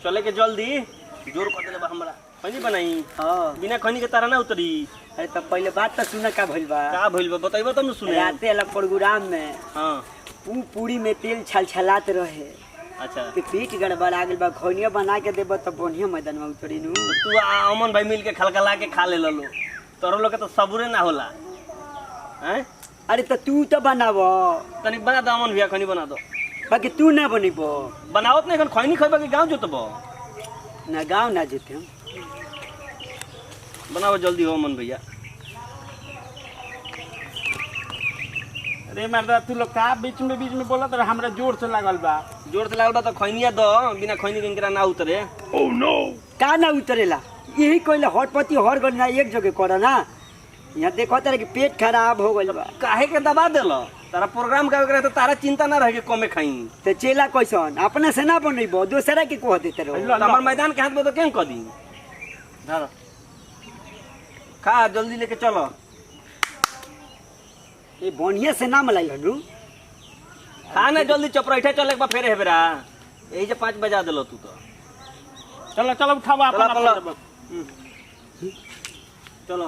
चले के जल्दी जोर कर देले बा हमरा खैनी बनाई। हां बिना खैनी के तारा ना उतरी। अरे तब पहले बात तो सुना का भइल बा बताइबो तब न सुने। राते वाला प्रोग्राम में हां पूरी में तेल छलछलात रहे। अच्छा कि पेट गड़बड़ा गेल बा खैनिया बना के देबो त बढ़िया मैदान में उतरी नु। तू अमन भाई मिल के खलखला के खा ले लो। तोरो लोग के तो सबुरे ना होला हैं। अरे त तू तो बनावो तनी बना दो अमन भैया खैनी बना दो। बाकी तू ना बनिबो बनावत नहीं खैनी खइबा के गांव जोतबो ना गांव ना जेते हम। बनाओ जल्दी हो अमन भैया। अरे मर्दा तू लोग का बीच में बोला तो हमरा जोर से लागल बा तो खैनिया दो बिना खैनी के इनकरा ना उतरे। ओह नो का ना उतरेला यही कहले हटपति हर गन ना एक जगह कर ना। यहाँ देखो तारे कि पेट खराब हो गइल बा काहे के दबा देलो। तारा प्रोग्राम का करे तो तारा चिंता ना रहे के कमे खाई। ते चेला कैसन अपने से ना बनइबो दूसरा के कह देते रहो। हमर मैदान के हाथ में तो केन क दी। धर खा जल्दी लेके चलो। ये बढ़िया से ना मलाई हनु खा ना जल्दी चपराइठा चले एक बार फेरे हेबरा यही जे 5 बजा देलो तू तो। चलो चलो उठावा अपन चलो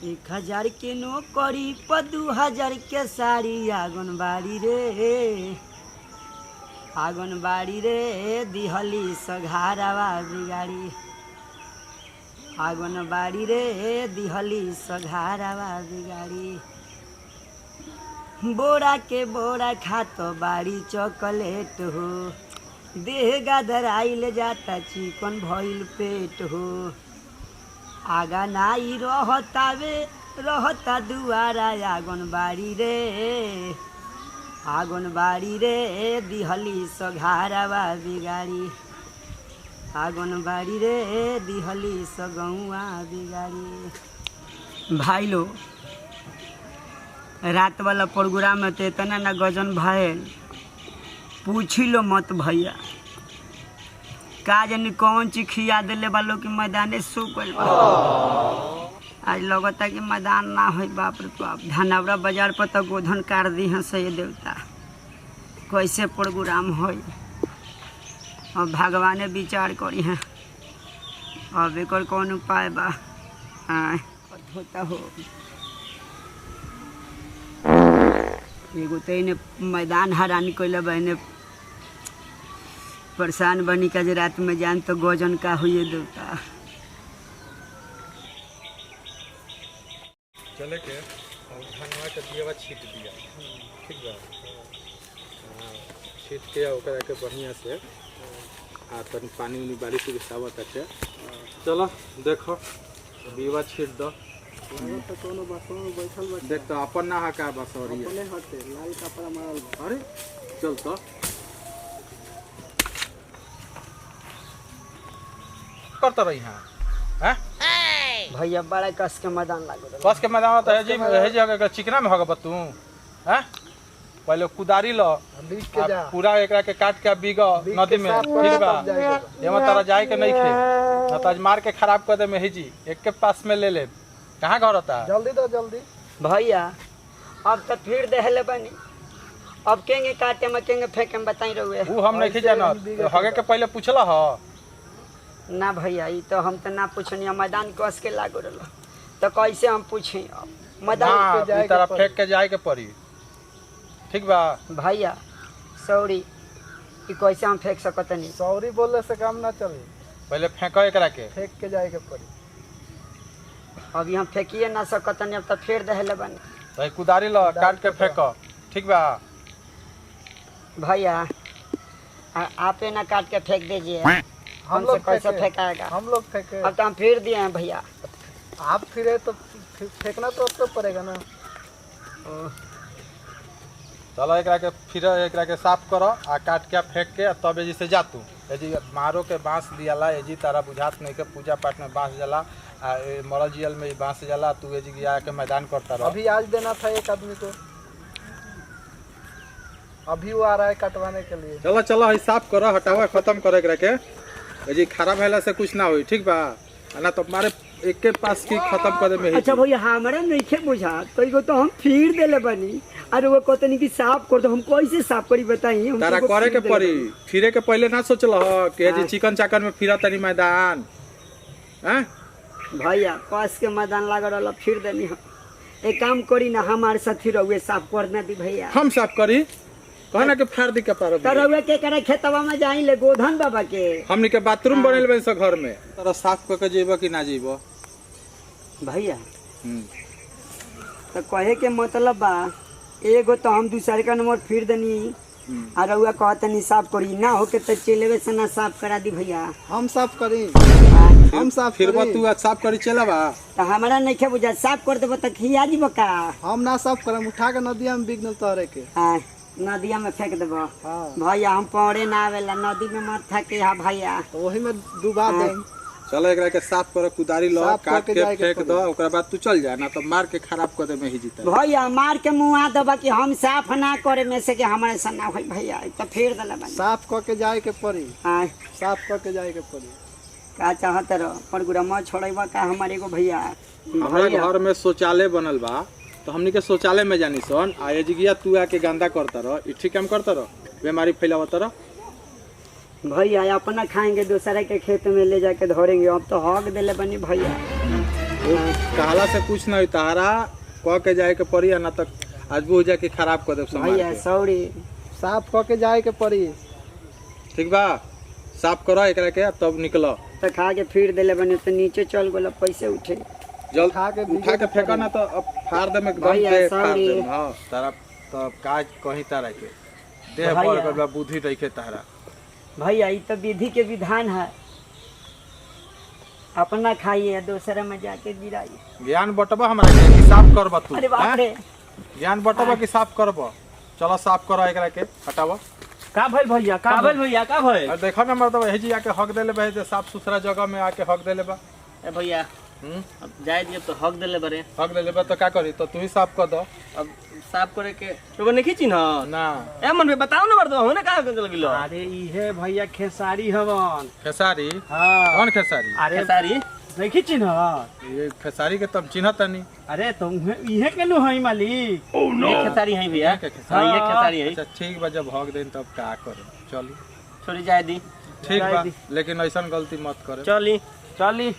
एक 1000 के नौकरी पर 2000 के साड़ी आंगनबाड़ी रे दिहली सघारावा बिगाड़ी। आंगनबाड़ी रे दिहली सघारावा बिगाड़ी। बोरा के बोरा खातो बाड़ी चॉकलेट हो देह गदराइल जाता चिकन भइल पेट हो। आगा नाई रहता दुआरा आंगनबाड़ी रे दिहली सघारावा बिगाड़ी। आंगनबाड़ी रे दिहली सगौआ बिगाड़ी। भाई लो रात वाला प्रोग्राम में तो इतना ना गजन भयल पूछी लो मत भैया। का जानी कौन चीज खिया दिले वालों के मैदाने सो गइल। आज लगता कि मैदान ना हो। बाप रे बाप धनौरा बाजार पर तो गोधन काट दी हैं से देवता कैसे प्रोग्राम हो। अब भगवाने विचार करी हैं अब एक कौन उपाय बा। होता हो एगो तो इन्हें मैदान हरानी कैले बा इन्हें परेशान बनी का जे रात में जान तो गोजन का हुई देवता। चले के और धनवा के दिया छीट दिया ठीक बा। छीट के ओकरा के बढ़िया से तनी पानी उनी बारिश के सावत है। चलो देखो बीवा छीट दो तो कोनो बसों में बैठल बा देख तो अपन ना हका बसोरी अपने हटे लाल कपड़ा मारल। अरे चल तो करता रही हैं भैया बड़ा कस के मैदान लागल। बस के मैदान तो है जी जगह चिकना में होगा तू हैं। पहले कुदारी लो पूरा एकरा के काट के बीगो नदी में ठीक बा। एमे तारा जाए के नहीं खे न तो आज मार के खराब कर दे में जी एक के पास में ले ले। कहाँ घर होता जल्दी दो जल्दी भैया। अब तो फिर देहले बनी अब केंगे काटे में केंगे फेंके में बताई रहुए। वो हम नहीं जाना हगे के पहले पूछला हो ना भैया ये तो हम तो ना पूछनी मैदान कस के लागो रहा तो कैसे हम पूछी मैदान पे जाए तरफ फेंक के जाए के पड़ी ठीक बा भैया। सॉरी कि कैसे हम फेंक सकत नहीं। सॉरी बोलने से काम ना चले पहले फेंको एकरा के। फेंक के जाए के पड़ी। अभी हम फेंकिए ना सकतनी, अब तो फेर दहले बनी। भाई कुदारी लो, काट के फेंको, ठीक बा? भैया आपे ना काट के फेंक दीजिए, हम हमसे लोग कैसे फेंके। फेंकाएगा? हम लोग फेंके। अब तो हम फेर दिए हैं भैया। आप फिरे तो फेंकना तो पड़ेगा ना। चलो एकरा के फिर एकरा के साफ करो आ काट के फेंक के तब एजी से जा तू। एजी मारो के बांस दियाला, एजी तारा बुझात नहीं के पूजा पाठ में बांस जाला आ मरल जियल में बांस जाला। तू एजी गया के मैदान करता रह। अभी आज देना था एक आदमी को, अभी वो आ रहा है कटवाने के लिए। चलो चलो ही साफ करो, हटावा, खत्म करे एकरा के। एजी खराब हैला से कुछ ना होई, ठीक बा? ना तो मारे एक के पास की खत्म कर दे में। अच्छा भैया हमारा नहीं बुझा तो एगो तो हम फिर देले बनी, अरे वो कहते कि साफ कर दो, हम कैसे साफ करी बताई? हम तारा करे के पड़ी। फिरे के पहले ना सोचल ह कि एजी चिकन चाकन में फिरा तनी मैदान। हैं भैया कस के मैदान लागल रहल, फिर देनी हम। एक काम करी ना, हमारे साथ फिर रहुए साफ कर ना दी भैया। हम साफ करी, कहना के फाड़ दी के पारो। तो रहुए के करे खेतवा में जाई ले गोधन बाबा के। हमनी के बाथरूम बनल बे से घर में। तारा साफ क के जेबो कि ना जेबो? भैया तो कहे के मतलब बा, एगो तो हम दूसरे का नंबर फिर देनी और रउआ कहतनी साफ करी, ना होके तो चलेवे से ना साफ करा दी भैया। हम साफ करी। हम साफ फिर करी। तू आज साफ करी चलावा। तो हमारा नहीं खे बुझा, साफ कर देबो तो खिया जीबो का? हम ना साफ करम, उठा के नदिया में बिगनल तोरे के। हाँ, नदिया में फेंक देबो। हाँ भैया हम पौड़े ना आवेला, नदी में मत फेंके हा भैया। तो वही में डुबा देम। चलो एकरा के साफ करो, कुदारी लो, साफ काट करके के जाए के फेंक पड़ी। दो, ओकरा बाद तू चल जा, ना तो मार के खराब कर दे में ही जीता। भैया मार के मुँह देबा कि हम साफ ना करे में से कि हमारे से ना होई भैया, तो फेर देला बनी। साफ करके जाए के पड़ी। हाँ, साफ करके जाए के पड़ी। का चाहत रहो पर गुरा मत छोड़ेबा का हमारे को भैया? हमारे घर में शौचालय बनल बा, तो हमनी के शौचालय में जानी सन। आ एजिगिया तू आके गंदा करता रह, ई ठीक काम करता रह, बीमारी फैलावता रह। भैया अपना खाएंगे, दूसरे के खेत में ले जाके धोरेंगे। अब तो हक देले बनी भैया। कहला से कुछ नहीं, तारा कह के जाए के पड़ी, ना तक आज बुझ जाके खराब कर दे समाज भैया के। सॉरी। साफ करके जाए के पड़ी। ठीक बा, साफ करो एकरा के तब निकलो। तो खा के फिर देले बनी तो नीचे चल गोला, पैसे उठे। जल्द उठा के फेंका, ना तो अब फाड़ दे में एकदम भैया, से फाड़ sorry। दे। हां तारा तो काज कहीं तारा के देह भैया। पर गबा बुद्धि रखे तारा। भैया ये तो विधि के विधान है, अपना खाइए दूसरे में जाके गिराइए। ज्ञान बटबा हमरा के कि साफ करबा तू? अरे बाप हैं? रे, ज्ञान बटबा कि साफ करबा? चलो साफ करो एकरा के, हटावा। का भइल भैया? का काबल भैया का भइल? और देखो ना मर्द हेजी आके हक देले बा, जे साफ सुथरा जगह में आके हक देले बा। ए भैया अब जाए दिए तो हक देले बरे। हक देले बा तो का करी? तो तू ही साफ कर दो अब साफ करे के तो नहीं खींची ना। ना। ए मन में बताओ ना मर्द होने का चल गिलो? अरे इहे भैया खेसारी हवन। खेसारी? हाँ कौन खेसारी? अरे सारी नहीं खींची ना। ये खेसारी के तब चिन्हत नहीं। अरे तुम इहे के नु हई मालिक। ये खेसारी है भैया। के खेसारी? हाँ ये खेसारी है। अच्छा ठीक बा, जब हक देन तब का करे, चली छोड़ी जाए दी। ठीक बा, जाए दी। लेकिन ऐसा गलती मत करे। चली चली।